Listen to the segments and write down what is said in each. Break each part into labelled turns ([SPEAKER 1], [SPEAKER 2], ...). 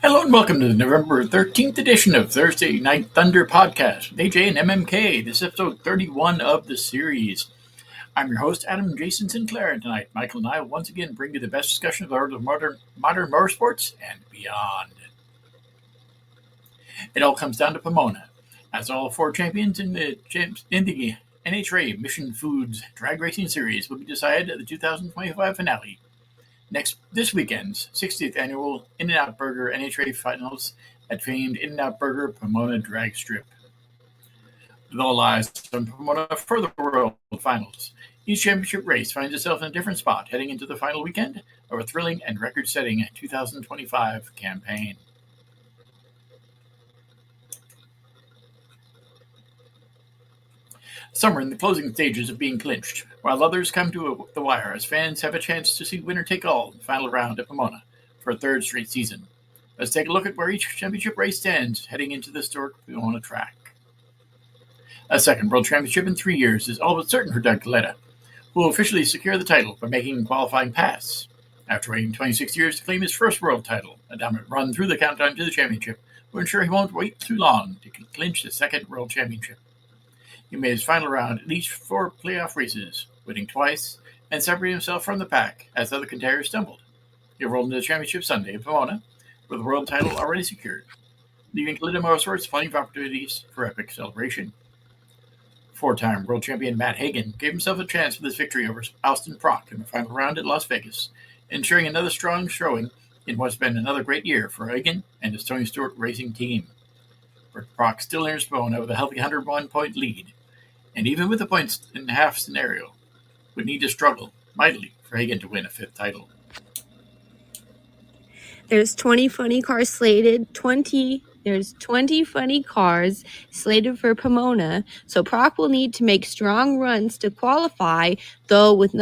[SPEAKER 1] Hello and welcome to the November 13th edition of Thursday Night Thunder podcast with AJ and MMK. This is episode 31 of the series. I'm your host, Adam Jason Sinclair, and tonight Michael and I will once again bring you the best discussion of the art of modern motorsports and beyond. It all comes down to Pomona, as all four champions in the NHRA Mission Foods Drag Racing Series will be decided at the 2025 finale. This weekend's 60th annual In-N-Out Burger NHRA Finals at famed In-N-Out Burger Pomona Drag Strip. With all eyes on Pomona for the World Finals, each championship race finds itself in a different spot heading into the final weekend of a thrilling and record-setting 2025 campaign. Some are in the closing stages of being clinched, while others come to the wire as fans have a chance to see winner-take-all in the final round at Pomona for a third straight season. Let's take a look at where each championship race stands heading into the historic Pomona track. A second world championship in 3 years is all but certain for Doug Coletta, who will officially secure the title by making qualifying pass. After waiting 26 years to claim his first world title, a dominant run through the countdown to the championship will ensure he won't wait too long to clinch the second world championship. He made his final round at each 4 playoff races, winning twice, and separating himself from the pack as other contenders stumbled. He rolled into the championship Sunday in Pomona, with the world title already secured, leaving Coletta Motorsports plenty of opportunities for epic celebration. 4-time world champion Matt Hagan gave himself a chance with his victory over Austin Prock in the final round at Las Vegas, ensuring another strong showing in what's been another great year for Hagan and his Tony Stewart racing team. Prock still enters Pomona with a healthy 101-point lead, and even with a points and a half scenario, would need to struggle mightily for Hagan to win a 5th title.
[SPEAKER 2] There's 20 funny cars slated. 20 funny cars slated for Pomona, so Prock will need to make strong runs to qualify, though with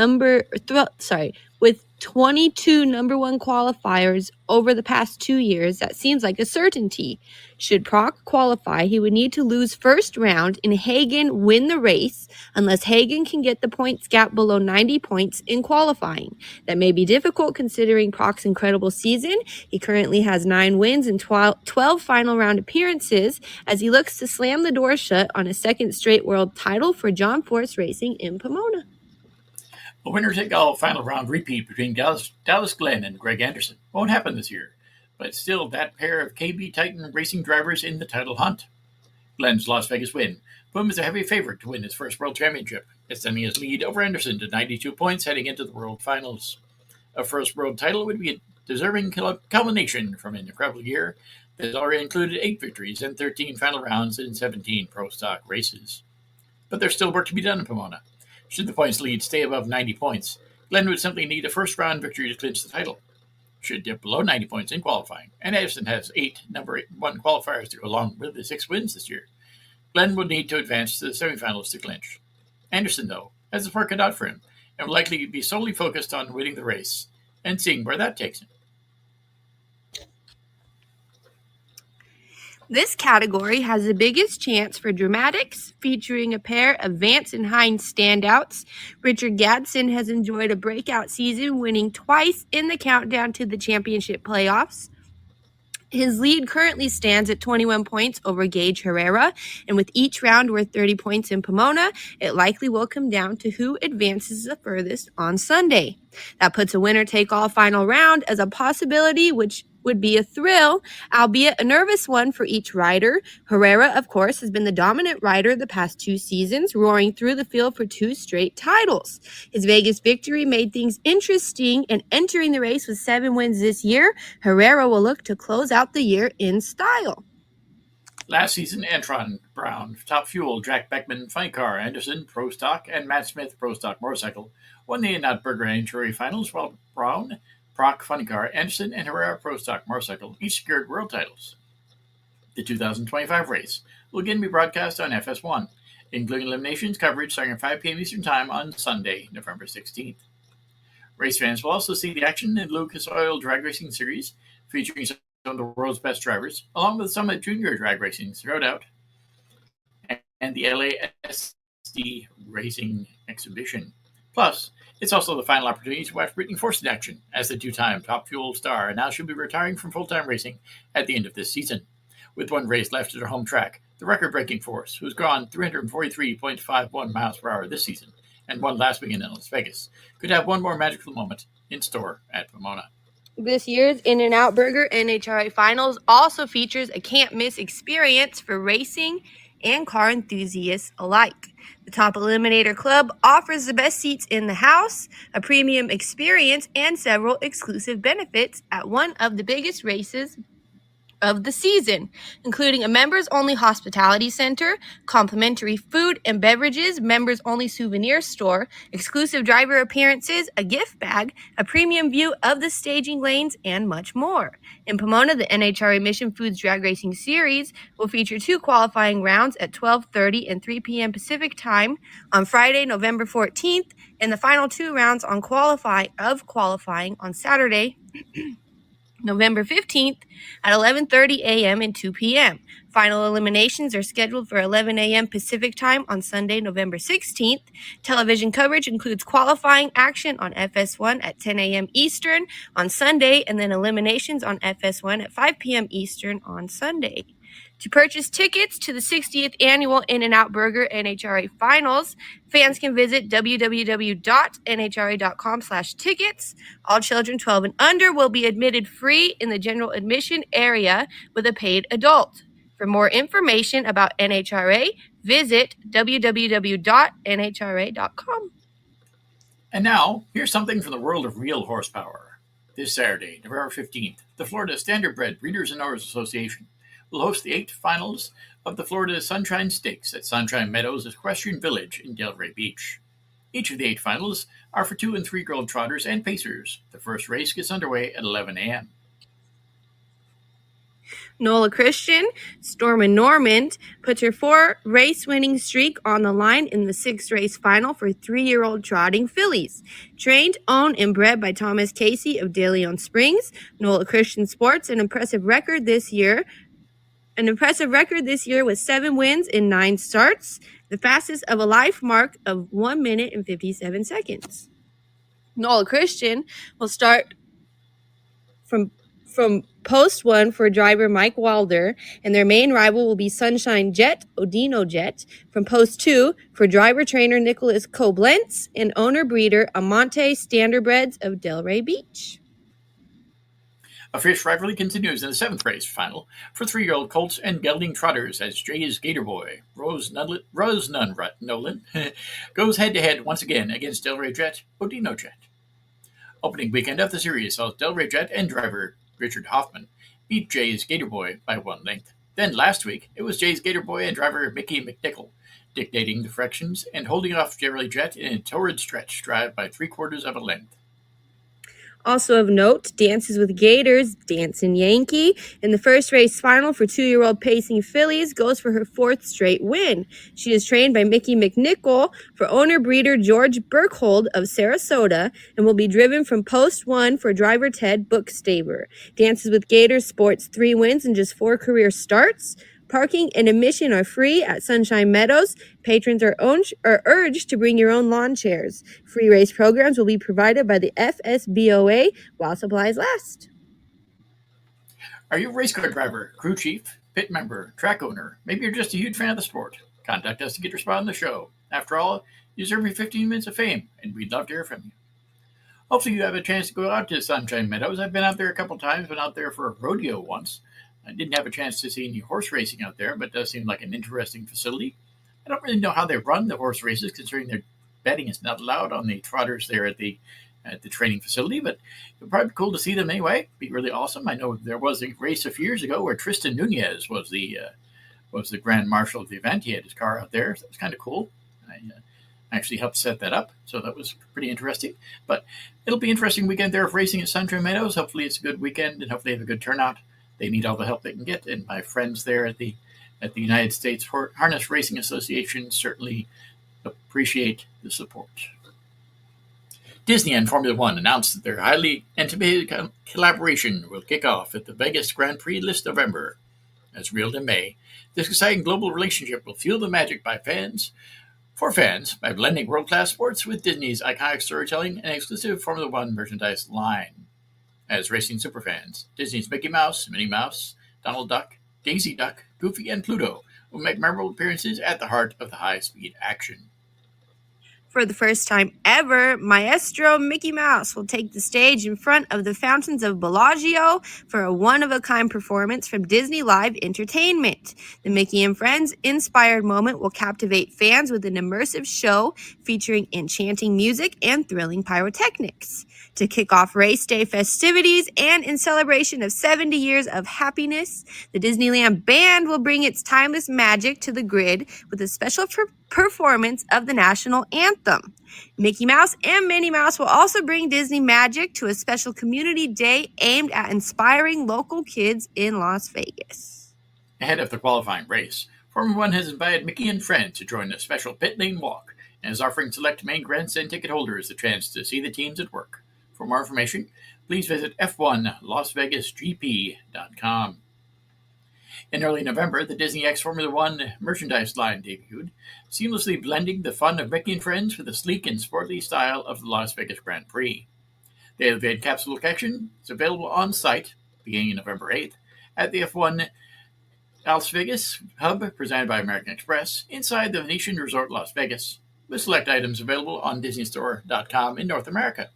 [SPEAKER 2] 22 number 1 qualifiers over the past 2 years, that seems like a certainty. Should Prock qualify, he would need to lose first round and Hagan win the race unless Hagan can get the points gap below 90 points in qualifying. That may be difficult considering Prock's incredible season. He currently has 9 wins and 12 final round appearances as he looks to slam the door shut on a second straight world title for John Force Racing in Pomona.
[SPEAKER 1] A winner-take-all final round repeat between Dallas Glenn and Greg Anderson won't happen this year, but still that pair of KB Titan racing drivers in the title hunt. Glenn's Las Vegas win put him as a heavy favorite to win his first world championship, extending his lead over Anderson to 92 points heading into the world finals. A first world title would be a deserving culmination from an incredible year that has already included 8 victories and 13 final rounds in 17 pro stock races. But there's still work to be done in Pomona. Should the points lead stay above 90 points, Glenn would simply need a first-round victory to clinch the title. Should dip below 90 points in qualifying, and Anderson has 8 number 1 qualifiers to go along with the 6 wins this year, Glenn would need to advance to the semifinals to clinch. Anderson, though, has the work cut out for him, and will likely be solely focused on winning the race and seeing where that takes him.
[SPEAKER 2] This category has the biggest chance for dramatics, featuring a pair of Vance and Hines standouts. Richard Gadsden has enjoyed a breakout season, winning twice in the countdown to the championship playoffs. His lead currently stands at 21 points over Gage Herrera, and with each round worth 30 points in Pomona, it likely will come down to who advances the furthest on Sunday. That puts a winner-take-all final round as a possibility, which would be a thrill, albeit a nervous one for each rider. Herrera, of course, has been the dominant rider the past 2 seasons, roaring through the field for 2 straight titles. His Vegas victory made things interesting, and entering the race with 7 wins this year, Herrera will look to close out the year in style.
[SPEAKER 1] Last season, Antron Brown, Top Fuel, Jack Beckman, Funny Car, Anderson, Pro Stock, and Matt Smith, Pro Stock Motorcycle, won the In-N-Out Burger NHRA Finals, while Brown, Prock, Funny Car, Anderson, and Herrera Pro Stock Motorcycle each secured world titles. The 2025 race will again be broadcast on FS1, including eliminations coverage starting at 5 p.m. Eastern Time on Sunday, November 16th. Race fans will also see the action in Lucas Oil Drag Racing Series, featuring some of the world's best drivers, along with some at Junior Drag Racing throughout out, and the LASD Racing Exhibition. Plus, it's also the final opportunity to watch Brittany Force in action, as the two-time Top Fuel star, and now she'll be retiring from full-time racing at the end of this season. With one race left at her home track, the record-breaking Force, who's gone 343.51 miles per hour this season and won last weekend in Las Vegas, could have one more magical moment in store at Pomona.
[SPEAKER 2] This year's In-N-Out Burger NHRA Finals also features a can't-miss experience for racing and car enthusiasts alike. The Top Eliminator Club offers the best seats in the house, a premium experience, and several exclusive benefits at one of the biggest races of the season, including a members-only hospitality center, complimentary food and beverages, members-only souvenir store, exclusive driver appearances, a gift bag, a premium view of the staging lanes, and much more. In Pomona, the NHRA Mission Foods Drag Racing Series will feature 2 qualifying rounds at 12:30 and 3 p.m. Pacific Time on Friday, November 14th, and the final 2 rounds on qualifying on Saturday, November 15th at 11:30 a.m. and 2 p.m. Final eliminations are scheduled for 11 a.m. Pacific Time on Sunday, November 16th. Television coverage includes qualifying action on FS1 at 10 a.m. Eastern on Sunday, and then eliminations on FS1 at 5 p.m. Eastern on Sunday. To purchase tickets to the 60th Annual In-N-Out Burger NHRA Finals, fans can visit www.nhra.com/tickets. All children 12 and under will be admitted free in the general admission area with a paid adult. For more information about NHRA, visit www.nhra.com.
[SPEAKER 1] And now, here's something from the world of real horsepower. This Saturday, November 15th, the Florida Standardbred Breeders and Owners Association will host the 8th finals of the Florida Sunshine Stakes at Sunshine Meadows Equestrian Village in Delray Beach. Each of the 8 finals are for 2- and 3-year-old trotters and pacers. The first race gets underway at 11 a.m.
[SPEAKER 2] Nola Christian, Stormin Normand, puts her 4-race-winning streak on the line in the 6th race final for 3-year-old trotting fillies. Trained, owned, and bred by Thomas Casey of De Leon Springs, Nola Christian sports an impressive record this year with 7 wins in 9 starts, the fastest of a life mark of 1 minute and 57 seconds. Nola Christian will start from post 1 for driver Mike Wilder, and their main rival will be Sunshine Jet, Odino Jet, from post 2 for driver trainer Nicholas Koblenz and owner breeder Amante Standardbreds of Delray Beach.
[SPEAKER 1] A fierce rivalry continues in the 7th race final for 3-year-old colts and gelding trotters as Jay's Gator Boy, Rose Nolan, goes head-to-head once again against Delray Jet, Odino Jet. Opening weekend of the series saw Delray Jet and driver Richard Hoffman beat Jay's Gator Boy by 1 length. Then last week, it was Jay's Gator Boy and driver Mickey McNichol dictating the fractions and holding off Delray Jet in a torrid stretch drive by 3/4 of a length.
[SPEAKER 2] Also of note, Dances with Gators, Dancin' Yankee, in the first race final for 2-year-old pacing fillies, goes for her 4th straight win. She is trained by Mickey McNichol for owner-breeder George Burkhold of Sarasota and will be driven from post 1 for driver Ted Bookstaber. Dances with Gators sports 3 wins and just 4 career starts. Parking and admission are free at Sunshine Meadows. Patrons are urged to bring your own lawn chairs. Free race programs will be provided by the FSBOA while supplies last.
[SPEAKER 1] Are you a race car driver, crew chief, pit member, track owner? Maybe you're just a huge fan of the sport. Contact us to get your spot on the show. After all, you deserve your 15 minutes of fame, and we'd love to hear from you. Hopefully you have a chance to go out to Sunshine Meadows. I've been out there a couple times, been out there for a rodeo once. I didn't have a chance to see any horse racing out there, but it does seem like an interesting facility. I don't really know how they run the horse races, considering their betting is not allowed on the trotters there at the training facility, but it'd probably be cool to see them anyway. It'd be really awesome. I know there was a race a few years ago where Tristan Nunez was the grand marshal of the event. He had his car out there, so it was kind of cool. I actually helped set that up, so that was pretty interesting. But it'll be an interesting weekend there of racing at Sunshine Meadows. Hopefully it's a good weekend, and hopefully they have a good turnout. They need all the help they can get, and my friends there at the United States Harness Racing Association certainly appreciate the support. Disney and Formula One announced that their highly anticipated collaboration will kick off at the Vegas Grand Prix this November. As revealed in May, this exciting global relationship will fuel the magic by fans For fans, by blending world-class sports with Disney's iconic storytelling and exclusive Formula One merchandise line. As racing superfans, Disney's Mickey Mouse, Minnie Mouse, Donald Duck, Daisy Duck, Goofy, and Pluto will make memorable appearances at the heart of the high-speed action.
[SPEAKER 2] For the first time ever, Maestro Mickey Mouse will take the stage in front of the fountains of Bellagio for a one-of-a-kind performance from Disney Live Entertainment. The Mickey and Friends inspired moment will captivate fans with an immersive show featuring enchanting music and thrilling pyrotechnics. To kick off race day festivities and in celebration of 70 years of happiness, the Disneyland Band will bring its timeless magic to the grid with a special performance of the national anthem. Mickey Mouse and Minnie Mouse will also bring Disney magic to a special community day aimed at inspiring local kids in Las Vegas.
[SPEAKER 1] Ahead of the qualifying race, Formula One has invited Mickey and Friends to join a special pit lane walk and is offering select main grandstand ticket holders the chance to see the teams at work. For more information, please visit f1lasvegasgp.com. In early November, the Disney X Formula One merchandise line debuted, seamlessly blending the fun of Mickey and Friends with the sleek and sporty style of the Las Vegas Grand Prix. The elevated capsule collection is available on site beginning November 8th at the F1 Las Vegas hub presented by American Express inside the Venetian Resort Las Vegas, with select items available on DisneyStore.com in North America.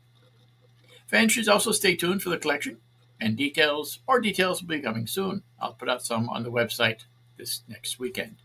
[SPEAKER 1] Fans should also stay tuned for the collection, and details will be coming soon. I'll put out some on the website this next weekend.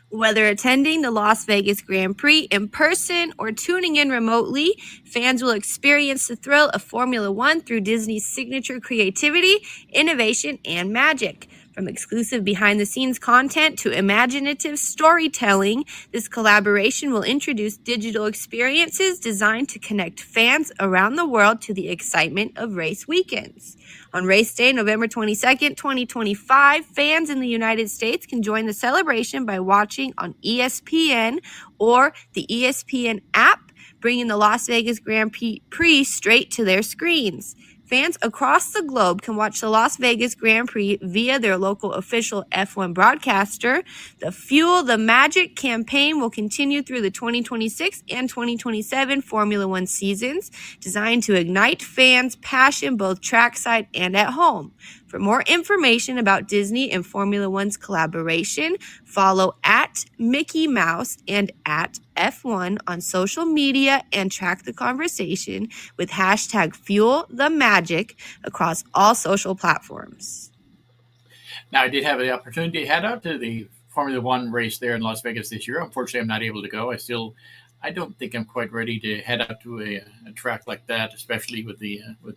[SPEAKER 2] Whether attending the Las Vegas Grand Prix in person or tuning in remotely, fans will experience the thrill of Formula One through Disney's signature creativity, innovation, and magic. From exclusive behind-the-scenes content to imaginative storytelling, this collaboration will introduce digital experiences designed to connect fans around the world to the excitement of race weekends. On race day, November 22nd, 2025, fans in the United States can join the celebration by watching on ESPN or the ESPN app, bringing the Las Vegas Grand Prix straight to their screens. Fans across the globe can watch the Las Vegas Grand Prix via their local official F1 broadcaster. The Fuel the Magic campaign will continue through the 2026 and 2027 Formula One seasons, designed to ignite fans' passion both trackside and at home. For more information about Disney and Formula One's collaboration, follow at Mickey Mouse and at F1 on social media and track the conversation with hashtag Fuel the Magic across all social platforms.
[SPEAKER 1] Now, I did have the opportunity to head out to the Formula One race there in Las Vegas this year. Unfortunately, I'm not able to go. I don't think I'm quite ready to head out to a track like that, especially with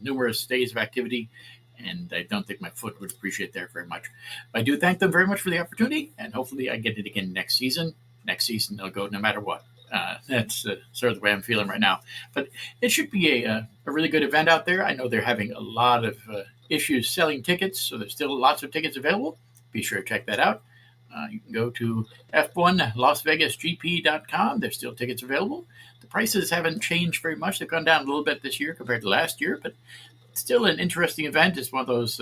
[SPEAKER 1] numerous days of activity. And I don't think my foot would appreciate that very much. But I do thank them very much for the opportunity, and hopefully I get it again next season. Next season, they'll go no matter what. That's sort of the way I'm feeling right now. But it should be a really good event out there. I know they're having a lot of issues selling tickets, so there's still lots of tickets available. Be sure to check that out. You can go to f1lasvegasgp.com. There's still tickets available. The prices haven't changed very much. They've gone down a little bit this year compared to last year, but still an interesting event. It's one of those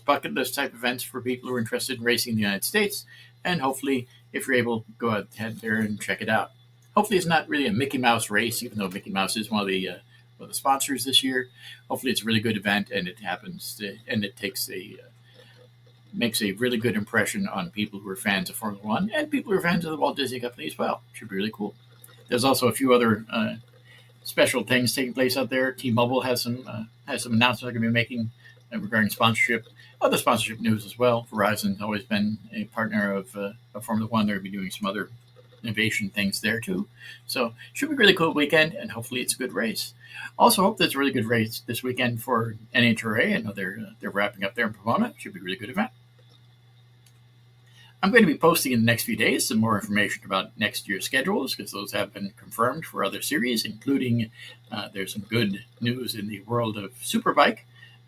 [SPEAKER 1] bucket list type events for people who are interested in racing in the United States. And hopefully, if you're able, go ahead there and check it out. Hopefully, it's not really a Mickey Mouse race, even though Mickey Mouse is one of the sponsors this year. Hopefully, it's a really good event, and it makes a really good impression on people who are fans of Formula One and people who are fans of the Walt Disney Company as well. Should be really cool. There's also a few other special things taking place out there. T-Mobile has some announcements they're going to be making regarding sponsorship. Other sponsorship news as well. Verizon's always been a partner of Formula One. They're going to be doing some other innovation things there too. So should be a really cool weekend, and hopefully it's a good race. Also hope there's a really good race this weekend for NHRA. I know they're wrapping up there in Pomona. Should be a really good event. I'm going to be posting in the next few days some more information about next year's schedules, because those have been confirmed for other series, including there's some good news in the world of Superbike,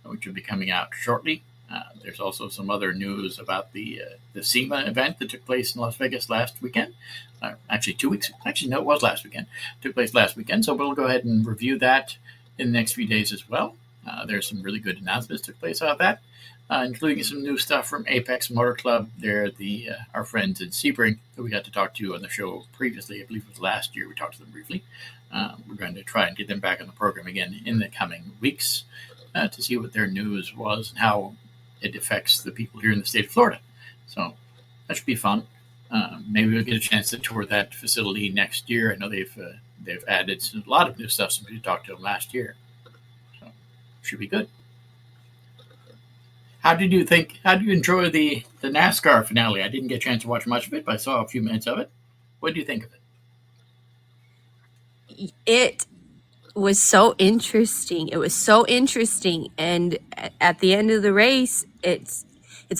[SPEAKER 1] which will be coming out shortly. There's also some other news about the SEMA event that took place in Las Vegas last weekend. Actually, 2 weeks. Actually, no, it was last weekend. It took place last weekend, so we'll go ahead and review that in the next few days as well. There's some really good announcements that took place about that. including some new stuff from Apex Motor Club. They're our friends in Sebring who we got to talk to on the show previously. I believe it was last year. We talked to them briefly. We're going to try and get them back on the program again in the coming weeks to see what their news was and how it affects the people here in the state of Florida. So that should be fun. Maybe we'll get a chance to tour that facility next year. I know they've added a lot of new stuff since we talked to them last year. So should be good. How did you enjoy the NASCAR finale? I didn't get a chance to watch much of it, but I saw a few minutes of it. What do you think of
[SPEAKER 2] it? It was so interesting. It was so interesting. And at the end of the race, it's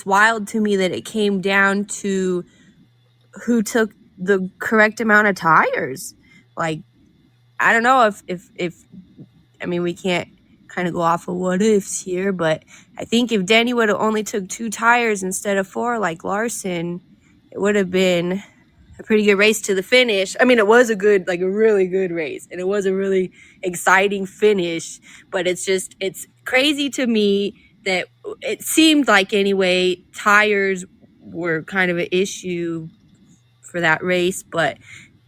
[SPEAKER 2] wild to me that it came down to who took the correct amount of tires. Like, I don't know if I mean, we can't kind of go off of what ifs here, but I think if Denny would have only took 2 tires instead of 4 like Larson, it would have been a pretty good race to the finish. I mean, it was a really good race, and it was a really exciting finish, but it's crazy to me that it seemed like, anyway, tires were kind of an issue for that race, but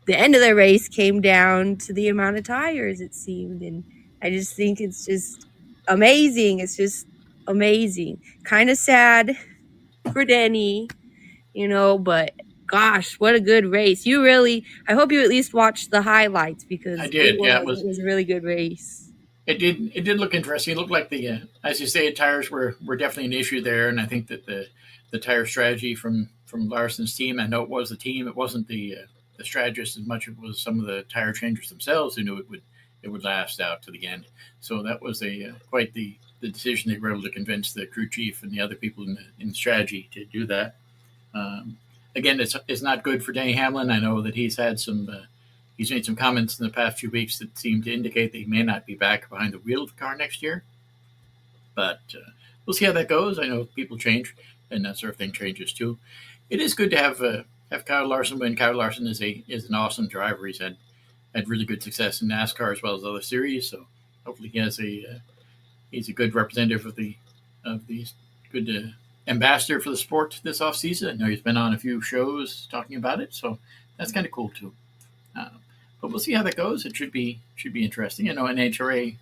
[SPEAKER 2] the end of the race came down to the amount of tires, it seemed, and I just think it's just amazing. It's just amazing. Kind of sad for Denny, but gosh, what a good race. I hope you at least watched the highlights, because
[SPEAKER 1] I did.
[SPEAKER 2] it was a really good race.
[SPEAKER 1] It did look interesting. It looked like as you say, tires were definitely an issue there, and I think that the tire strategy from Larson's team, I know it was the team, it wasn't the strategist as much as it was some of the tire changers themselves who knew it would last out to the end. So that was quite the decision. They were able to convince the crew chief and the other people in strategy to do that. Again, it's not good for Denny Hamlin. I know that he's made some comments in the past few weeks that seem to indicate that he may not be back behind the wheel of the car next year. But we'll see how that goes. I know people change, and that sort of thing changes too. It is good to have Kyle Larson win. Kyle Larson is an awesome driver. He's had really good success in NASCAR as well as other series. So hopefully he's a good representative of the good ambassador for the sport this off season. I know he's been on a few shows talking about it, so that's kind of cool too. But we'll see how that goes. It should be interesting. I know NHRA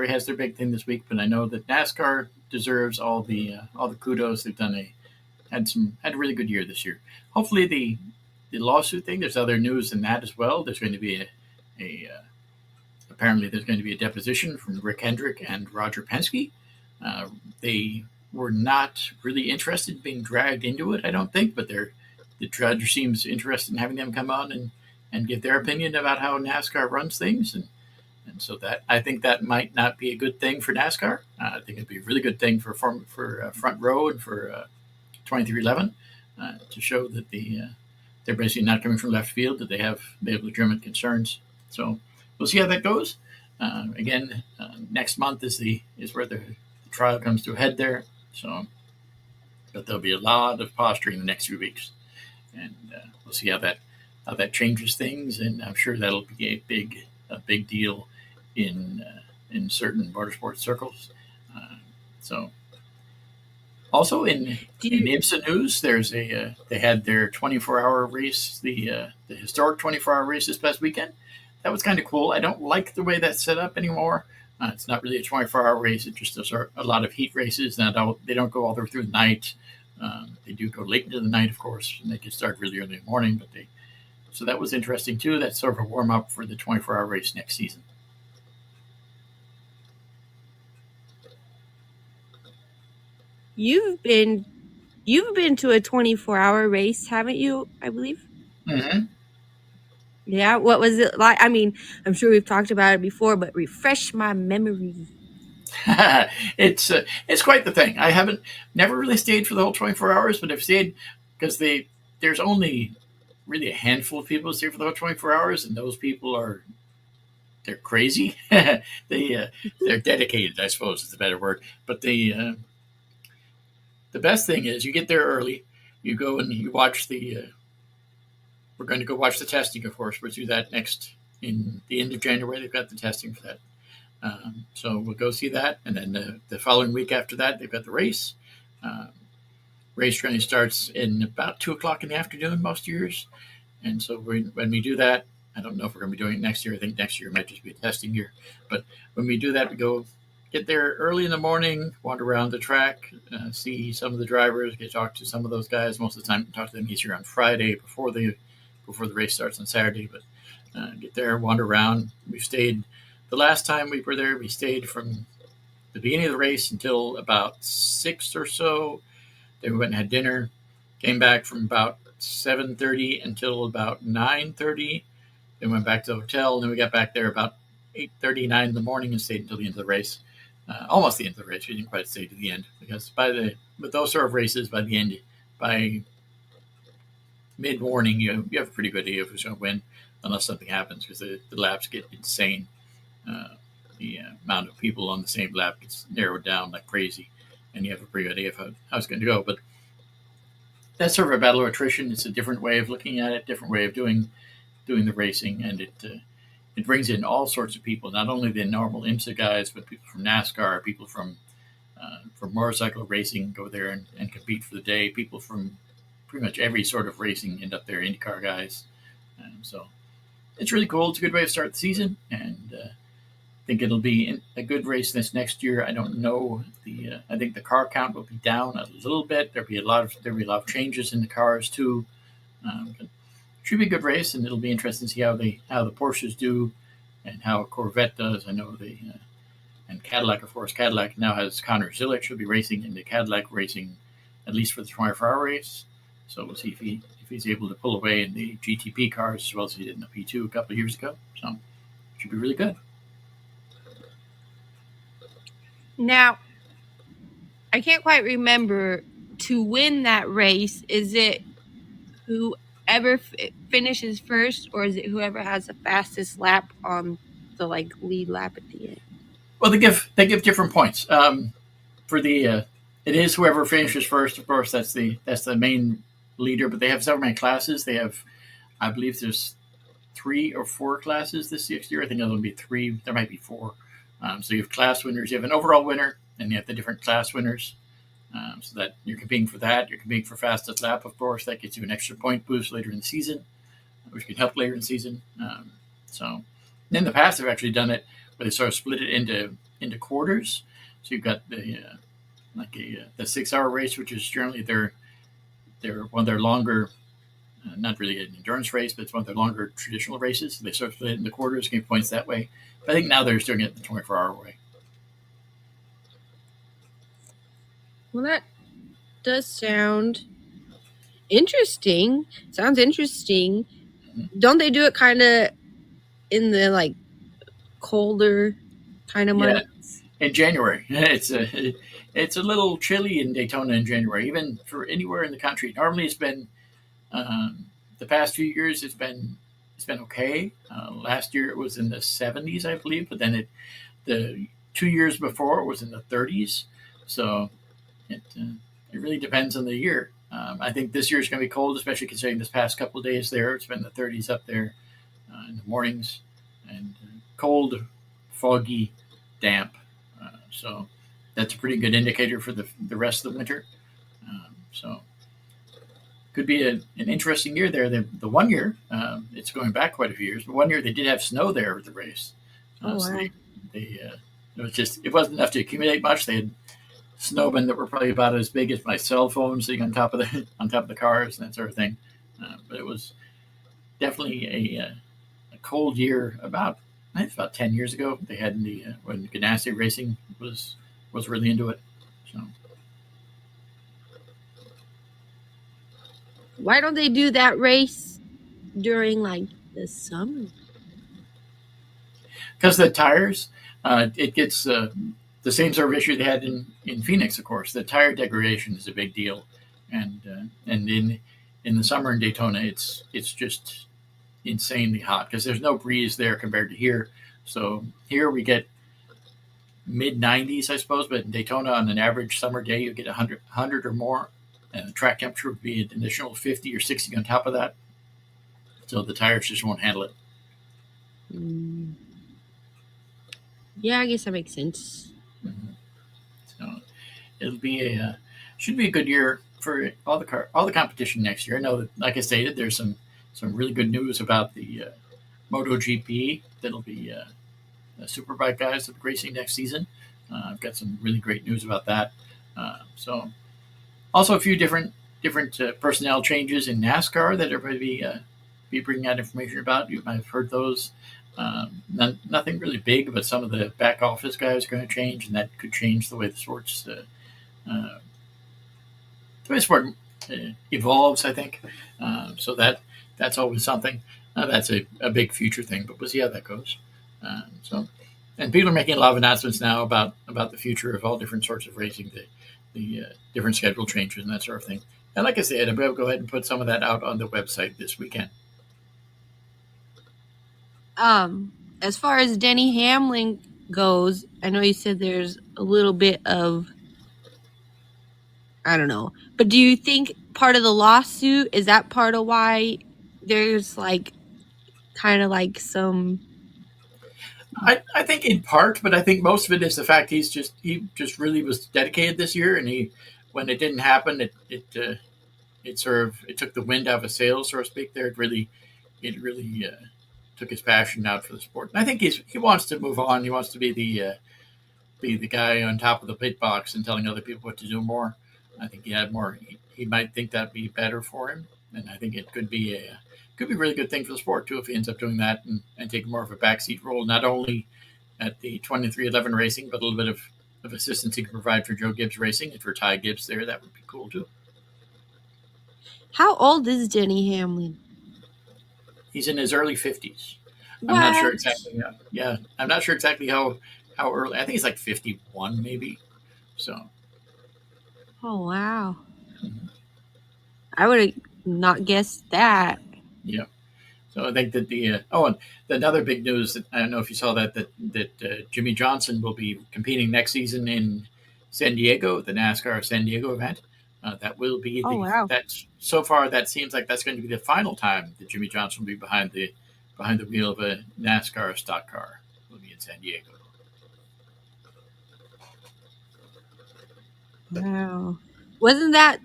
[SPEAKER 1] has their big thing this week, but I know that NASCAR deserves all the kudos. They've had a really good year this year. Hopefully the lawsuit thing, there's other news than that as well. There's going to be apparently there's going to be a deposition from Rick Hendrick and Roger Penske. They were not really interested in being dragged into it, I don't think, but the judge seems interested in having them come on and give their opinion about how NASCAR runs things. And so that, I think that might not be a good thing for NASCAR. I think it'd be a really good thing for Front Row and for 2311 to show that they're basically not coming from left field, that they have legitimate concerns. So we'll see how that goes. Again, next month is where the trial comes to a head there. So, but there'll be a lot of posturing the next few weeks, and we'll see how that changes things. And I'm sure that'll be a big deal in certain motorsports circles. So, also in IMSA news, they had their 24-hour race, the historic 24-hour race this past weekend. That was kind of cool. I don't like the way that's set up anymore. It's not really a 24-hour race. It just does a lot of heat races. Now, they don't go all the way through the night. They do go late into the night, of course, and they can start really early in the morning. So that was interesting, too. That's sort of a warm-up for the 24-hour race next season.
[SPEAKER 2] You've been to a 24-hour race, haven't you, I believe?
[SPEAKER 1] Mm-hmm.
[SPEAKER 2] Yeah, what was it like? I mean, I'm sure we've talked about it before, but refresh my memory.
[SPEAKER 1] It's quite the thing. I never really stayed for the whole 24 hours, but I've stayed because there's only really a handful of people who stay for the whole 24 hours, and those people they're crazy. They're dedicated, I suppose is the better word. But the best thing is you get there early, you go and you watch we're going to go watch the testing, of course. We'll do that next in the end of January. They've got the testing for that. So we'll go see that, and then the following week after that, they've got the race. Um, Race training starts in about 2:00 in the afternoon most years, and so when we do that, I don't know if we're going to be doing it next year. I think next year might just be a testing year, but when we do that, we go get there early in the morning, wander around the track, see some of the drivers, get to talk to some of those guys. Most of the time, talk to them easier on Friday before the race starts on Saturday. But get there, wander around. We stayed the last time we were there. We stayed from the beginning of the race until about 6 or so. Then we went and had dinner. Came back from about 7:30 until about 9:30. Then went back to the hotel. Then we got back there about 8:39 in the morning and stayed until the end of the race. Almost the end of the race. We didn't quite stay to the end because with those sort of races, by the end, by mid morning, you have a pretty good idea of who's going to win, unless something happens because the laps get insane. The amount of people on the same lap gets narrowed down like crazy, and you have a pretty good idea of how it's going to go. But that's sort of a battle of attrition. It's a different way of looking at it, different way of doing the racing, and it brings in all sorts of people, not only the normal IMSA guys, but people from NASCAR, people from motorcycle racing go there and compete for the day. People from pretty much every sort of racing end up there, IndyCar guys. So it's really cool. It's a good way to start the season, and I think it'll be a good race this next year. I don't know I think the car count will be down a little bit. There'll be a lot of changes in the cars too. But should be a good race, and it'll be interesting to see how the Porsches do and how Corvette does. I know and Cadillac, of course. Cadillac now has Connor Zilick. She'll be racing in the Cadillac racing, at least for the 24-hour race. So we'll see if he's able to pull away in the GTP cars as well as he did in the P2 a couple of years ago. So it should be really good.
[SPEAKER 2] Now, I can't quite remember, to win that race, is it whoever finishes first, or is it whoever has the fastest lap on the lead lap at the end?
[SPEAKER 1] Well, they give different points. For it is whoever finishes first. Of course, that's the main leader. But they have so many classes. They have, I believe, there's 3 or 4 classes this year. I think there'll be 3. There might be 4. So you have class winners. You have an overall winner, and you have the different class winners. So that you're competing for that. You're competing for fastest lap, of course. That gets you an extra point boost later in the season, which can help later in the season. So in the past, they've actually done it where they sort of split it into quarters. So you've got the 6-hour race, which is generally their one of their longer, not really an endurance race, but it's one of their longer traditional races. So they sort of split it into quarters, give points that way. But I think now they're doing it the 24-hour way.
[SPEAKER 2] Well, that does sound interesting. Sounds interesting. Mm-hmm. Don't they do it kind of in the colder kind of months?
[SPEAKER 1] In January. It's a little chilly in Daytona in January, even for anywhere in the country. Normally, it's been the past few years. It's been okay. Last year it was in the 70s, I believe, but then the 2 years before it was in the 30s. So it really depends on the year. I think this year is going to be cold, especially considering this past couple of days there. It's been the 30s up there in the mornings, and cold, foggy, damp. So that's a pretty good indicator for the rest of the winter. So could be an interesting year there. The 1 year, it's going back quite a few years, but 1 year they did have snow there at the race.
[SPEAKER 2] Wow.
[SPEAKER 1] So it wasn't enough to accumulate much. They had snowmen that were probably about as big as my cell phone sitting on top of the cars and that sort of thing. But it was definitely a cold year. I think it's about 10 years ago. They had when Ganassi Racing was really into it. So
[SPEAKER 2] why don't they do that race during the summer?
[SPEAKER 1] Because the tires, it gets the same sort of issue they had in Phoenix. Of course, the tire degradation is a big deal, and in the summer in Daytona, it's just insanely hot because there's no breeze there compared to here. So here we get mid 90s, I suppose, but in Daytona on an average summer day, you get 100 or more, and the track temperature would be an additional 50 or 60 on top of that. So the tires just won't handle it.
[SPEAKER 2] Yeah, I guess that makes sense.
[SPEAKER 1] Mm-hmm. So it'll be a should be a good year for all the competition next year. I know that, like I stated, there's some really good news about the MotoGP that'll be superbike guys that'll be racing next season. I've got some really great news about that. So also a few different personnel changes in NASCAR that everybody be bringing out information about. You might have heard those. Nothing really big, but some of the back office guys are going to change, and that could change the way the sports uh, the way the sport evolves. I think so. That's always something. That's a big future thing, but we'll see how that goes. So, and people are making a lot of announcements now about the future of all different sorts of racing, the different schedule changes and that sort of thing. And like I said, I'm going to go ahead and put some of that out on the website this weekend.
[SPEAKER 2] As far as Denny Hamlin goes, I know you said there's a little bit of, I don't know, but do you think part of the lawsuit is that part of why there's like kind of like some?
[SPEAKER 1] I think in part, but I think most of it is the fact he just really was dedicated this year, and he when it didn't happen, it sort of it took the wind out of his sails, so to speak. There, it really took his passion out for the sport. And I think he wants to move on. He wants to be the guy on top of the pit box and telling other people what to do more. I think he had more. He might think that'd be better for him, and I think it could be a really good thing for the sport too if he ends up doing that and taking more of a backseat role, not only at the 2311 racing, but a little bit of assistance he can provide for Joe Gibbs Racing and for Ty Gibbs there. That would be cool too.
[SPEAKER 2] How old is Denny Hamlin?
[SPEAKER 1] He's in his early 50s. I'm not sure
[SPEAKER 2] What?
[SPEAKER 1] exactly. Yeah, I'm not sure exactly how early. I think he's like 51 maybe. So
[SPEAKER 2] Oh wow.
[SPEAKER 1] mhm.
[SPEAKER 2] I would have not guessed that.
[SPEAKER 1] Yeah. So I think that and another big news that I don't know if you saw that Jimmy Johnson will be competing next season in San Diego, the NASCAR San Diego event. That will be
[SPEAKER 2] Oh wow.
[SPEAKER 1] that so far that seems like that's going to be the final time that Jimmy Johnson will be behind the wheel of a NASCAR stock car. Will be in San Diego.
[SPEAKER 2] Wow. Wasn't that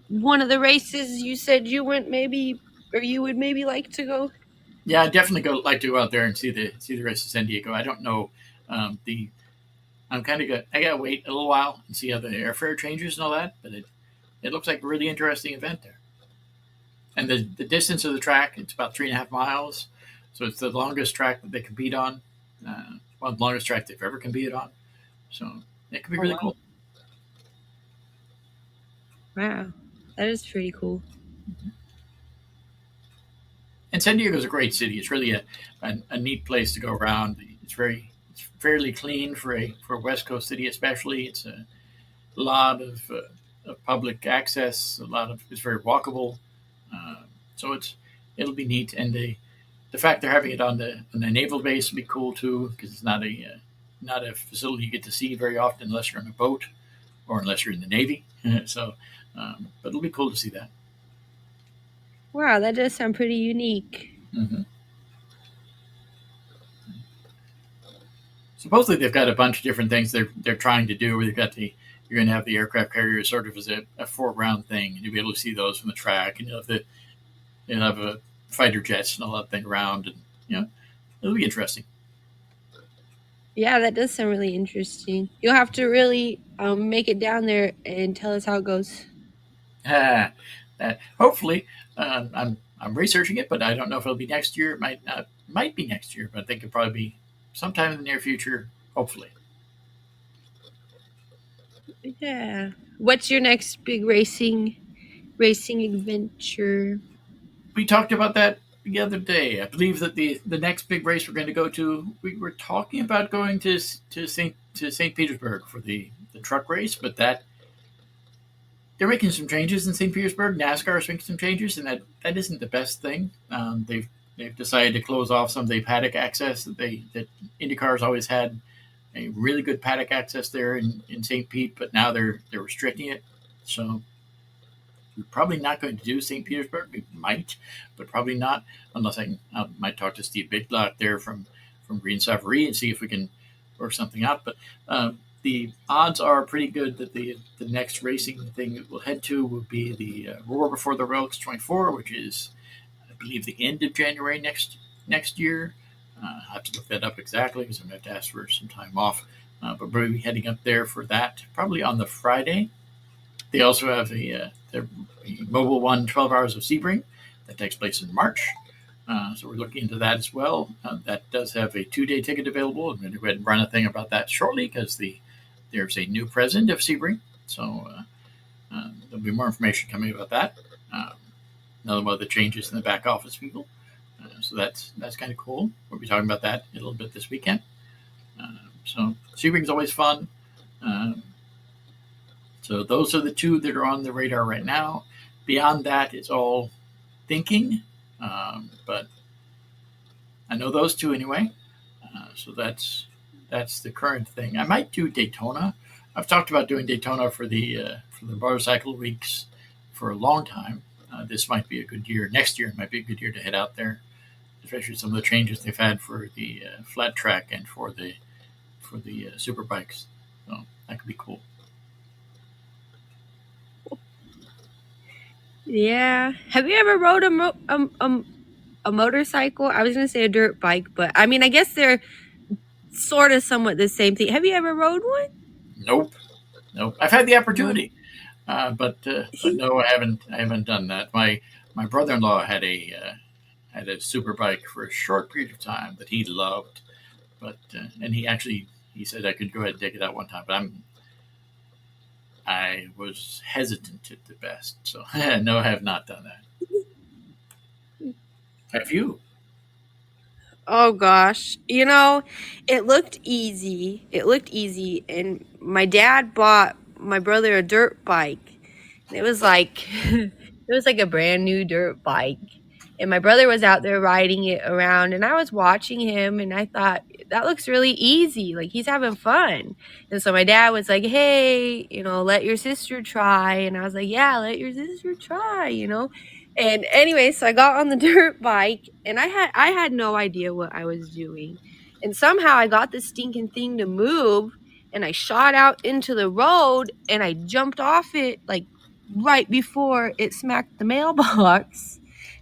[SPEAKER 2] one of the races you said you went maybe or you would maybe like to go?
[SPEAKER 1] Yeah, I definitely like to go out there and see the race in San Diego. I don't know the I'm kind of I gotta wait a little while and see how the airfare changes and all that, but it looks like a really interesting event there. And the distance of the track, it's about 3.5 miles, so it's the longest track that they compete on. Well, the longest track they've ever competed on. So it could be
[SPEAKER 2] Oh
[SPEAKER 1] really
[SPEAKER 2] wow.
[SPEAKER 1] cool.
[SPEAKER 2] Wow. That is pretty cool.
[SPEAKER 1] And San Diego is a great city. It's really a neat place to go around. It's fairly clean for a West Coast city, especially. It's a lot of public access. It's very walkable. Uh, so it'll be neat. And the fact they're having it on the naval base will be cool too, because it's not a facility you get to see very often unless you're on a boat or unless you're in the Navy. So, but it'll be cool to see that.
[SPEAKER 2] Wow, that does sound pretty unique.
[SPEAKER 1] Mm-hmm. Supposedly they've got a bunch of different things they're trying to do. Where they've got you're going to have the aircraft carrier sort of as a foreground thing, and you'll be able to see those from the track, and you'll have a fighter jets and all that thing around, and it'll be interesting.
[SPEAKER 2] Yeah, that does sound really interesting. You'll have to really make it down there and tell us how it goes.
[SPEAKER 1] That hopefully I'm researching it, but I don't know if it'll be next year. It might be next year, but I think it'll probably be sometime in the near future. Hopefully.
[SPEAKER 2] Yeah. What's your next big racing adventure?
[SPEAKER 1] We talked about that the other day. I believe that the next big race we're going to go to, we were talking about going to St. Petersburg for the truck race, but that they're making some changes in St. Petersburg. NASCAR is making some changes, and that isn't the best thing. They've decided to close off some of the paddock access that IndyCar's always had a really good paddock access there in St. Pete, but now they're restricting it. So we're probably not going to do St. Petersburg. We might, but probably not unless I might talk to Steve Biglock there from Green Savory and see if we can work something out. But the odds are pretty good that the next racing thing that we'll head to will be the Roar Before the Relics 24, which is, I believe, the end of January next year. I have to look that up exactly because I'm going to have to ask for some time off. But we'll be heading up there for that, probably on the Friday. They also have their Mobile One 12 Hours of Sebring that takes place in March. So we're looking into that as well. That does have a 2-day ticket available. I'm going to go ahead and run a thing about that shortly because there's a new president of Sebring. So there'll be more information coming about that. Another one of the changes in the back office people. So that's kind of cool. We'll be talking about that a little bit this weekend. So Sebring's always fun. So those are the two that are on the radar right now. Beyond that, it's all thinking. But I know those two anyway. So that's the current thing. I might do Daytona. I've talked about doing Daytona for the motorcycle weeks for a long time. This might be a good year. Next year might be a good year to head out there, especially some of the changes they've had for the flat track and for the super bikes. So that could be cool.
[SPEAKER 2] Yeah. Have you ever rode a motorcycle? I was going to say a dirt bike, but I mean, I guess they're sort of somewhat the same thing. Have you ever rode one?
[SPEAKER 1] Nope. I've had the opportunity, but no, I haven't done that. My brother-in-law had a super bike for a short period of time that he loved, but and he said I could go ahead and take it out one time, but I was hesitant at the best, so no, I have not done that. Have you?
[SPEAKER 2] Oh gosh. It looked easy. And my dad bought my brother a dirt bike. And it was like a brand new dirt bike. And my brother was out there riding it around, and I was watching him, and I thought, that looks really easy. Like, he's having fun. And so my dad was like, hey, let your sister try. And I was like, yeah, let your sister try, And anyway, so I got on the dirt bike, and I had no idea what I was doing. And somehow I got this stinking thing to move, and I shot out into the road, and I jumped off it like right before it smacked the mailbox.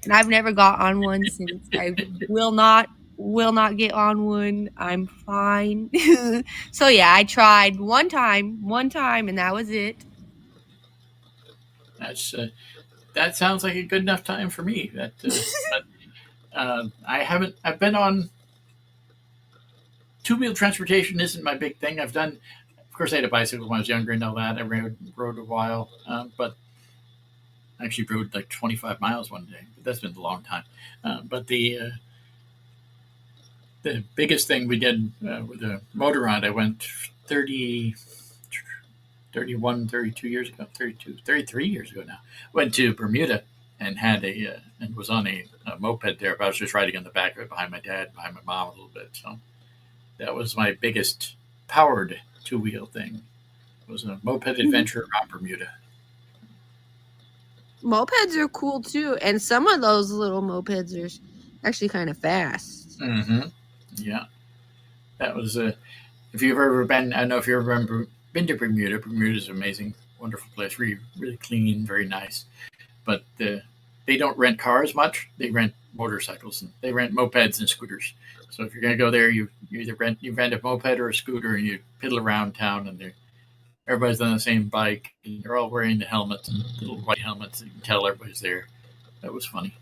[SPEAKER 2] And I've never got on one since. I will not get on one. I'm fine. So yeah, I tried one time, and that was it.
[SPEAKER 1] That sounds like a good enough time for me. But I haven't. I've been on two-wheel transportation. Isn't my big thing. Of course, I had a bicycle when I was younger and all that. I rode a while, but I actually rode like 25 miles one day. But that's been a long time. But the biggest thing we did with a motor ride, I went 31, 32 years ago, 33 years ago now. Went to Bermuda and and was on a moped there. But I was just riding on the back of it behind my dad, behind my mom a little bit. So that was my biggest powered two-wheel thing. It was a moped adventure around Bermuda.
[SPEAKER 2] Mopeds are cool too, and some of those little mopeds are actually kind of fast.
[SPEAKER 1] Mm-hmm. Yeah, that was if you've ever been, I don't know if you've ever been to Bermuda. Bermuda's an amazing, wonderful place. Really, really clean, very nice. But they don't rent cars much. They rent motorcycles and they rent mopeds and scooters. So if you're going to go there, you either rent a moped or a scooter, and you piddle around town, and everybody's on the same bike, and they're all wearing the helmets and little white helmets. You can tell everybody's there. That was funny.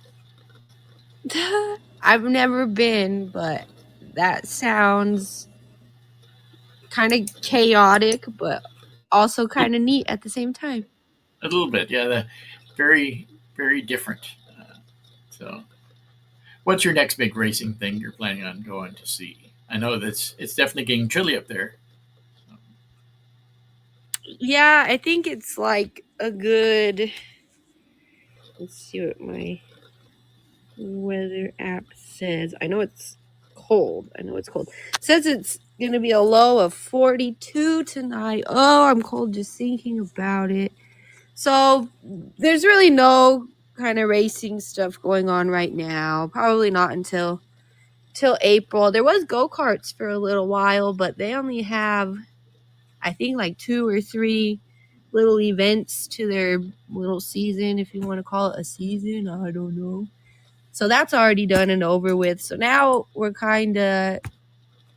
[SPEAKER 2] I've never been, but that sounds kind of chaotic, but also kind of neat at the same time.
[SPEAKER 1] A little bit, yeah. Very, very different. So, what's your next big racing thing you're planning on going to see? I know it's definitely getting chilly up there.
[SPEAKER 2] Yeah, I think it's like a good. Let's see what my weather app says. I know it's cold. It says it's going to be a low of 42 tonight. Oh, I'm cold just thinking about it. So there's really no kind of racing stuff going on right now. Probably not until till April. There was go-karts for a little while, but they only have, I think, like 2 or 3 little events to their little season, if you want to call it a season. I don't know. So that's already done and over with. So now we're kind of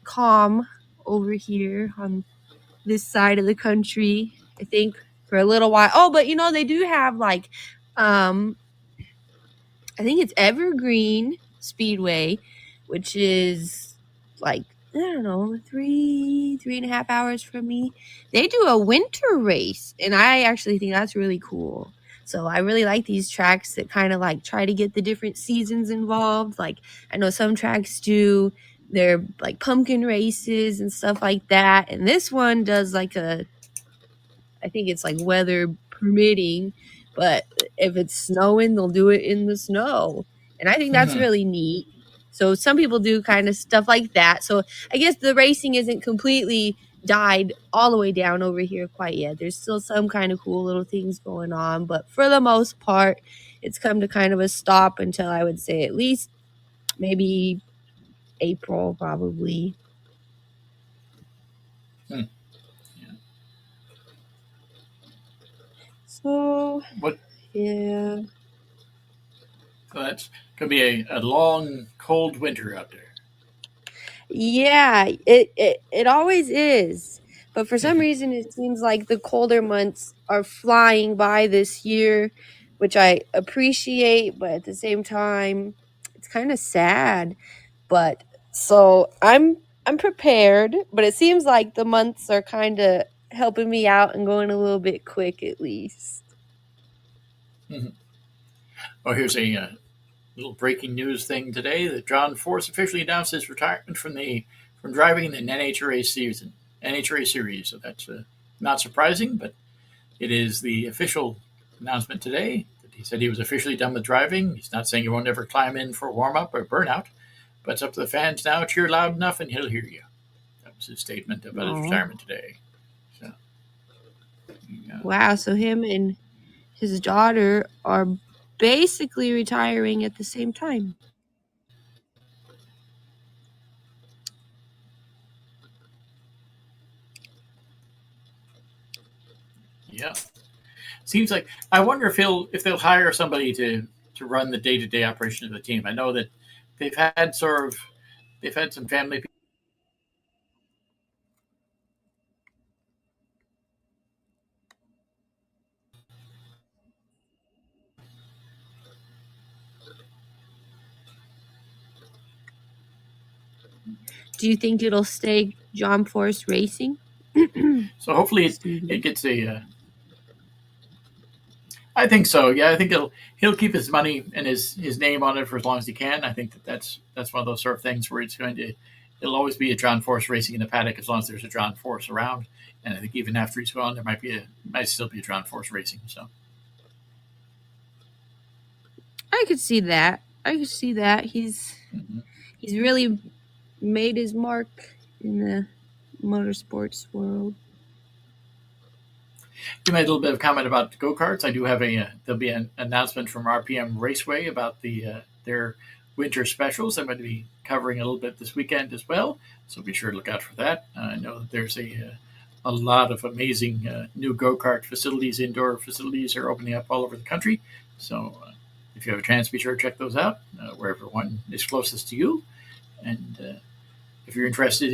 [SPEAKER 2] calm over here on this side of the country, I think, for a little while. Oh, but they do have like I think it's Evergreen Speedway, which is like, I don't know, 3.5 hours from me. They do a winter race, and I actually think that's really cool. So I really like these tracks that kind of like try to get the different seasons involved. Like, I know some tracks do their like pumpkin races and stuff like that. And this one does like I think it's like weather permitting, but if it's snowing, they'll do it in the snow. And I think that's really neat. So some people do kind of stuff like that. So I guess the racing isn't completely died all the way down over here quite yet. There's still some kind of cool little things going on, but for the most part, it's come to kind of a stop until I would say at least maybe April, probably.
[SPEAKER 1] Yeah.
[SPEAKER 2] So,
[SPEAKER 1] What?
[SPEAKER 2] yeah.
[SPEAKER 1] So that's going to be a long, cold winter out there.
[SPEAKER 2] Yeah, it always is. But for some reason, it seems like the colder months are flying by this year, which I appreciate, but at the same time, it's kind of sad. But so I'm prepared, but it seems like the months are kind of helping me out and going a little bit quick at least.
[SPEAKER 1] Oh, here's a little breaking news thing today that John Force officially announced his retirement from driving in the NHRA series. So that's not surprising, but it is the official announcement today. He said he was officially done with driving. He's not saying he won't ever climb in for a warm up or burnout, but it's up to the fans now. Cheer loud enough, and he'll hear you. That was his statement about his retirement today. So, yeah.
[SPEAKER 2] Wow, so him and his daughter are basically retiring at the same time.
[SPEAKER 1] Yeah. Seems like I wonder if they'll hire somebody to run the day to day operation of the team. I know that they've had some family people.
[SPEAKER 2] Do you think it'll stay John Force Racing?
[SPEAKER 1] So hopefully it gets a. I think so. Yeah, I think he'll keep his money and his name on it for as long as he can. I think that's one of those sort of things where it'll always be a John Force Racing in the paddock as long as there's a John Force around. And I think even after he's gone, there might still be a John Force Racing. So
[SPEAKER 2] I could see that. He's really made his mark in the motorsports world.
[SPEAKER 1] You made a little bit of comment about go karts. I do have there'll be an announcement from RPM Raceway about their winter specials. I'm going to be covering a little bit this weekend as well, so be sure to look out for that. I know that there's a lot of amazing new go kart facilities, indoor facilities are opening up all over the country. So if you have a chance, be sure to check those out wherever one is closest to you. And if you're interested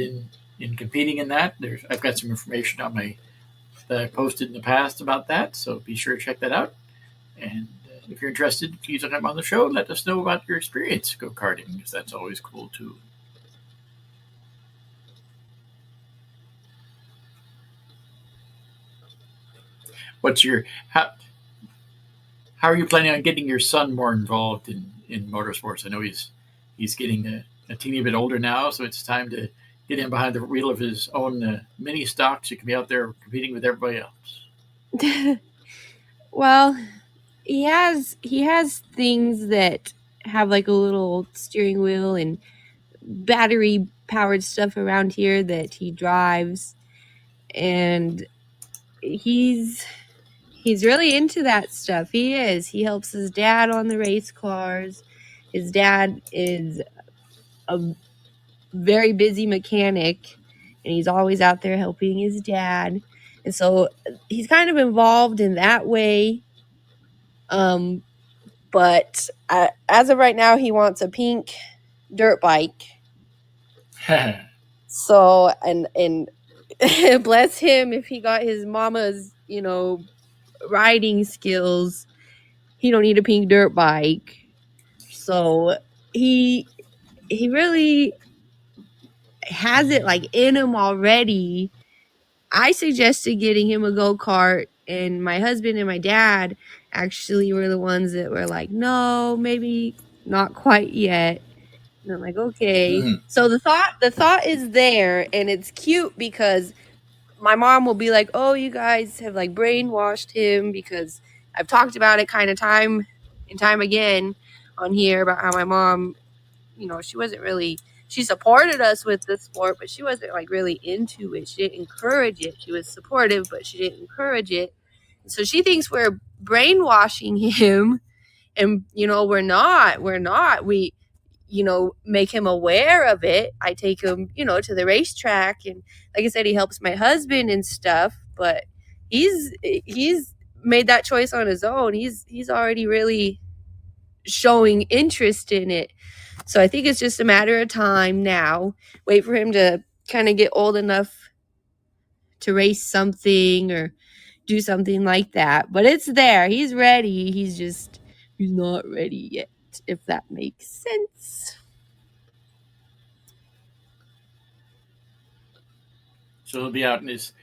[SPEAKER 1] in competing in that, I've got some information on that I posted in the past about that, so be sure to check that out. And if you're interested, please come on the show. Let us know about your experience go karting, because that's always cool too. How are you planning on getting your son more involved in motorsports? I know he's getting a teeny bit older now, so it's time to get him behind the wheel of his own mini stock so he can be out there competing with everybody else.
[SPEAKER 2] Well, he has things that have like a little steering wheel and battery powered stuff around here that he drives, and he's really into that stuff. He helps his dad on the race cars. His dad is a very busy mechanic, and he's always out there helping his dad. And so he's kind of involved in that way. But as of right now, he wants a pink dirt bike. So, and bless him if he got his mama's, riding skills, he don't need a pink dirt bike. So he really has it like in him already. I suggested getting him a go-kart, and my husband and my dad actually were the ones that were like, no, maybe not quite yet. And I'm like, okay.
[SPEAKER 1] Mhm.
[SPEAKER 2] So the thought is there, and it's cute because my mom will be like, oh, you guys have like brainwashed him, because I've talked about it kind of time and time again on here about how my mom, she wasn't really, she supported us with the sport, but she wasn't like really into it. She didn't encourage it. She was supportive, but she didn't encourage it. So she thinks we're brainwashing him, and we're not. We make him aware of it. I take him, to the racetrack, and like I said, he helps my husband and stuff, but he's made that choice on his own. He's already really showing interest in it. So I think it's just a matter of time now. Wait for him to kind of get old enough to race something or do something like that. But it's there. He's ready. He's not ready yet, if that makes sense.
[SPEAKER 1] So he'll be out in his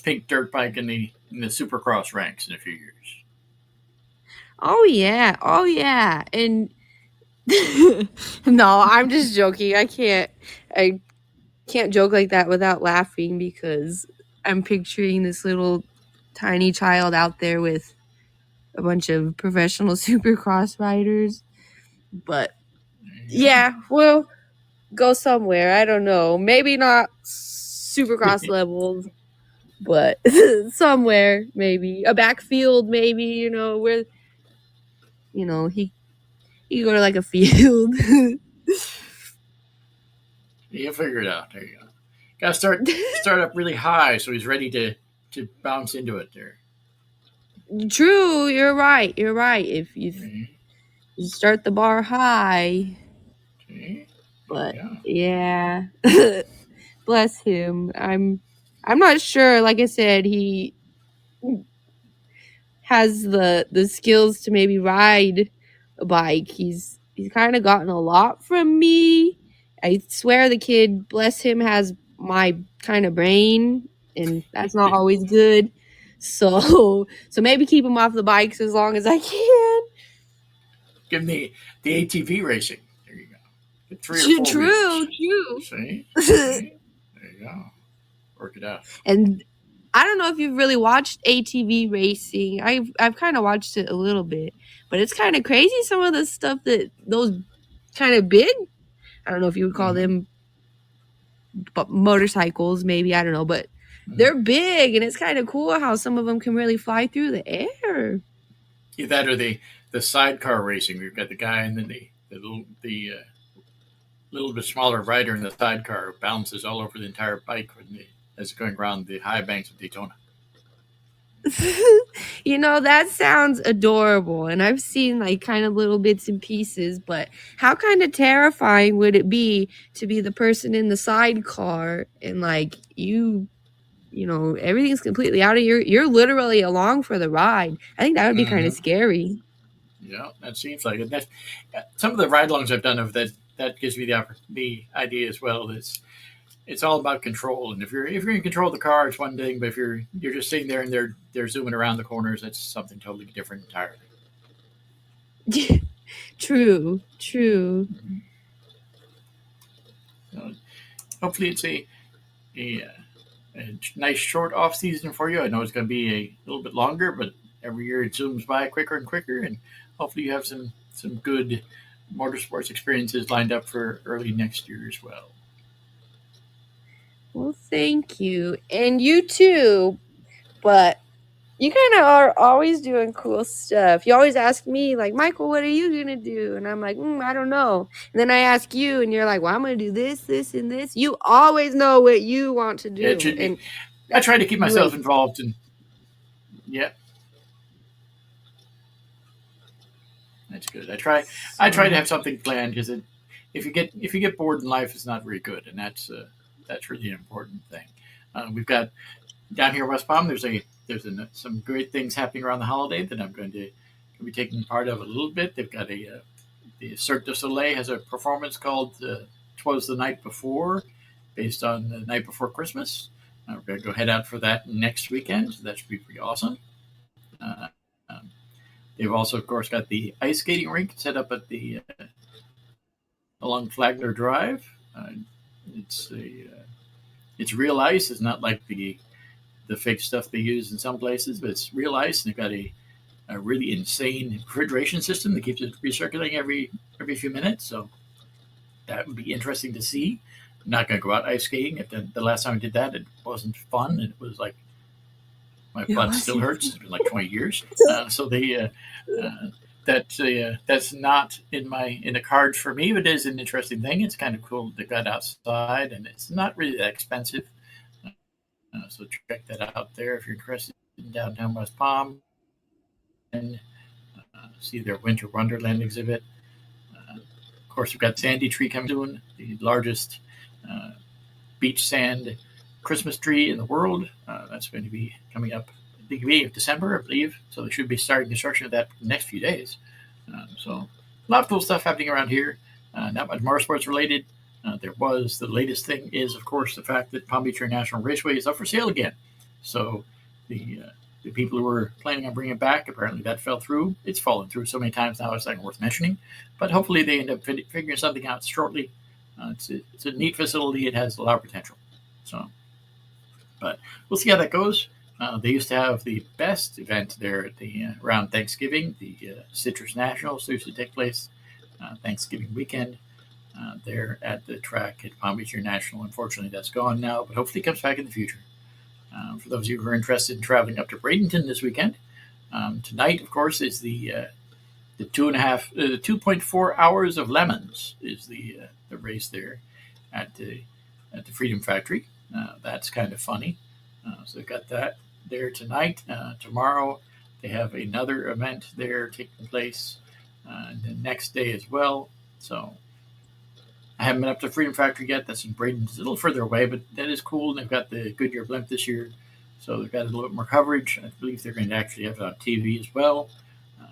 [SPEAKER 1] pink dirt bike in the Supercross ranks in a few years.
[SPEAKER 2] Oh yeah. And no, I'm just joking. I can't joke like that without laughing, because I'm picturing this little tiny child out there with a bunch of professional Supercross riders. But yeah, we'll go somewhere. I don't know. Maybe not Supercross levels, but somewhere, maybe a backfield, maybe, where he could go to like a field.
[SPEAKER 1] You'll figure it out. There you go. Got to start up really high so he's ready to bounce into it there.
[SPEAKER 2] True, you're right. If you start the bar high. But yeah. Bless him. I'm not sure. Like I said, he has the skills to maybe ride a bike. He's kind of gotten a lot from me. I swear the kid, bless him, has my kind of brain, and that's not always good. So maybe keep him off the bikes as long as I can.
[SPEAKER 1] Give him the ATV racing. There you go. Get 3 or 4
[SPEAKER 2] True.
[SPEAKER 1] wheels. See? There you go. Work it out.
[SPEAKER 2] And I don't know if you've really watched ATV racing. I've kind of watched it a little bit, but it's kind of crazy, some of the stuff that those kind of big, I don't know if you would call them motorcycles, maybe, I don't know, but they're big, and it's kind of cool how some of them can really fly through the air.
[SPEAKER 1] Either that or the sidecar racing. We've got the guy and then the little bit smaller rider in the sidecar who bounces all over the entire bike as going around the high banks of Daytona.
[SPEAKER 2] That sounds adorable, and I've seen like kind of little bits and pieces, but how kind of terrifying would it be to be the person in the sidecar and like everything's completely out of you're literally along for the ride. I think that would be kind of scary.
[SPEAKER 1] Yeah, that seems like it. Some of the ride-alongs I've done of that gives me the idea as well. It's all about control, and if you're in control of the car, it's one thing. But if you're just sitting there and they're zooming around the corners, that's something totally different entirely.
[SPEAKER 2] True.
[SPEAKER 1] Mm-hmm. So hopefully, it's a nice short off season for you. I know it's going to be a little bit longer, but every year it zooms by quicker and quicker, and hopefully you have some good motorsports experiences lined up for early next year as well.
[SPEAKER 2] Well, thank you. And you too. But You kind of are always doing cool stuff. You always ask me, like, Michael, what are you going to do? And I'm like, I don't know. And then I ask you, and you're like, well, I'm going to do this, this, and this. You always know what you want to do.
[SPEAKER 1] It should be.
[SPEAKER 2] And
[SPEAKER 1] I try to keep myself
[SPEAKER 2] great.
[SPEAKER 1] involved, and yeah, that's good. I try to have something planned because if you get bored in life, it's not very good, and that's really an important thing. We've got down here in West Palm. Some great things happening around the holiday that I'm going to be taking part of a little bit. They've got the Cirque du Soleil has a performance called "Twas the Night Before," based on the night before Christmas. We're going to go head out for that next weekend. So that should be pretty awesome. Uh, um, they've also, of course, got the ice skating rink set up at the along Flagler Drive. It's it's real ice. It's not like the fake stuff they use in some places, but it's real ice. And they've got a really insane refrigeration system that keeps it recirculating every few minutes. So that would be interesting to see. I'm not going to go out ice skating. The last time I did that, it wasn't fun. It was like my butt still hurts. It's been like 20 years. So that's not in the cards for me, but it is an interesting thing. It's kind of cool to get outside, and it's not really that expensive. So check that out there if you're interested in downtown West Palm and see their Winter Wonderland exhibit. Of course, we've got Sandy Tree coming soon, the largest beach sand Christmas tree in the world. That's going to be coming up at the beginning of December, I believe. So they should be starting construction of that in the next few days. So a lot of cool stuff happening around here. Not much motorsports related. The latest thing is, of course, the fact that Palm Beach International Raceway is up for sale again. So the people who were planning on bringing it back, apparently that fell through. It's fallen through so many times now, it's not worth mentioning. But hopefully they end up figuring something out shortly. It's a neat facility. It has a lot of potential. So, but we'll see how that goes. They used to have the best event there at around Thanksgiving. The Citrus Nationals used to take place Thanksgiving weekend. There at the track at Palm Beach International. Unfortunately, that's gone now, but hopefully it comes back in the future. For those of you who are interested in traveling up to Bradenton this weekend, tonight, of course, is the 2.4 hours of lemons is the race there at the Freedom Factory. That's kind of funny. So they've got that there tonight. Tomorrow, they have another event there taking place the next day as well. So I haven't been up to Freedom Factory yet. That's in Bradenton. It's a little further away, but that is cool. And they've got the Goodyear blimp this year, so they've got a little bit more coverage. I believe they're going to actually have it on TV as well.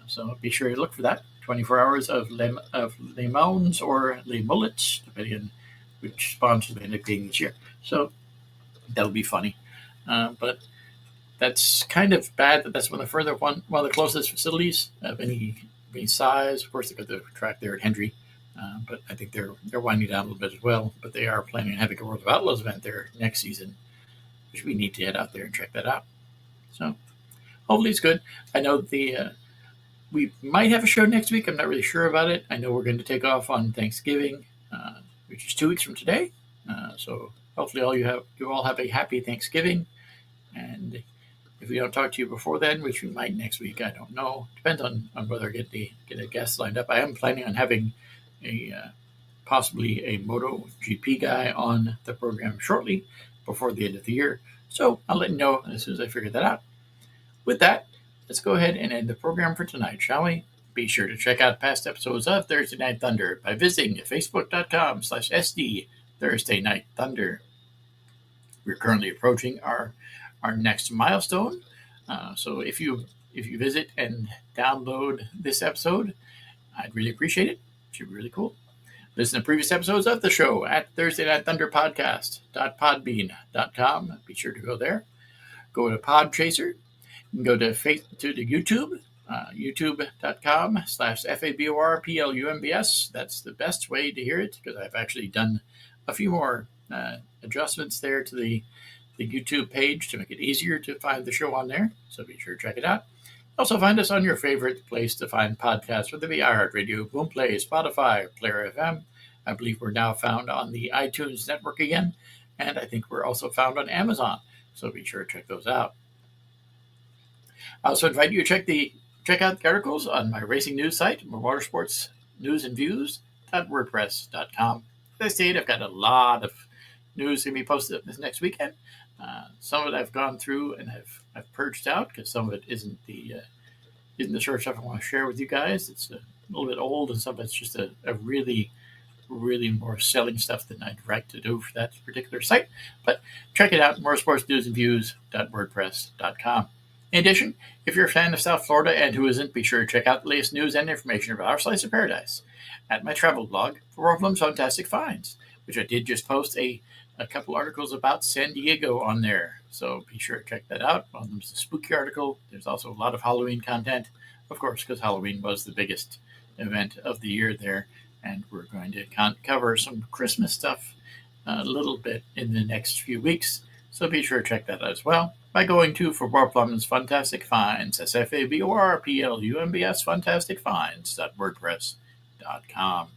[SPEAKER 1] So be sure to look for that. 24 hours of lemons or les mullets, depending on which sponsor they end up getting this year. So that'll be funny. But that's kind of bad that that's one of the closest facilities of any size. Of course, they've got the track there at Hendry. But I think they're winding down a little bit as well. But they are planning on having a World of Outlaws event there next season, which we need to head out there and check that out. So hopefully it's good. I know we might have a show next week. I'm not really sure about it. I know we're going to take off on Thanksgiving, which is 2 weeks from today. So hopefully you all have a happy Thanksgiving. And if we don't talk to you before then, which we might next week, I don't know. Depends on whether I get a guest lined up. I am planning on having possibly a MotoGP guy on the program shortly before the end of the year. So I'll let you know as soon as I figure that out. With that, let's go ahead and end the program for tonight, shall we? Be sure to check out past episodes of Thursday Night Thunder by visiting facebook.com/SD Thursday Night Thunder. We're currently approaching our next milestone. So if you visit and download this episode, I'd really appreciate it. It should be really cool. Listen to previous episodes of the show at Thursday Night Thunder Podcast.podbean.com. Be sure to go there. Go to Podchaser. You can go to the YouTube, youtube.com/FABORPLUMBS. That's the best way to hear it because I've actually done a few more adjustments there to the YouTube page to make it easier to find the show on there. So be sure to check it out. Also find us on your favorite place to find podcasts, whether it be iHeartRadio, Boomplay, Spotify, Player FM. I believe we're now found on the iTunes network again, and I think we're also found on Amazon. So be sure to check those out. I also invite you to check out the articles on my racing news site, motorsports news and views.wordpress.com. As I stated, I've got a lot of news going to be posted this next weekend. Some of it I've gone through and I've purged out because some of it isn't the sort of stuff I want to share with you guys. It's a little bit old, and some of it's just a really more selling stuff than I'd like to do for that particular site. But check it out, motorsportsnewsandviews.wordpress.com. In addition, if you're a fan of South Florida and who isn't, be sure to check out the latest news and information about our slice of paradise at my travel blog, For World of Fantastic Finds, which I did just post a couple articles about San Diego on there. So be sure to check that out. One of them's a spooky article. There's also a lot of Halloween content, of course, because Halloween was the biggest event of the year there. And we're going to cover some Christmas stuff a little bit in the next few weeks. So be sure to check that out as well by going to For Bob Plum's Fantastic Finds, SFABORPLUMBS Fantastic Finds.wordpress.com.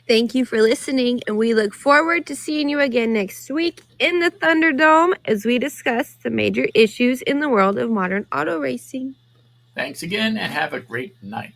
[SPEAKER 2] Thank you for listening, and we look forward to seeing you again next week in the Thunderdome as we discuss the major issues in the world of modern auto racing.
[SPEAKER 1] Thanks again, and have a great night.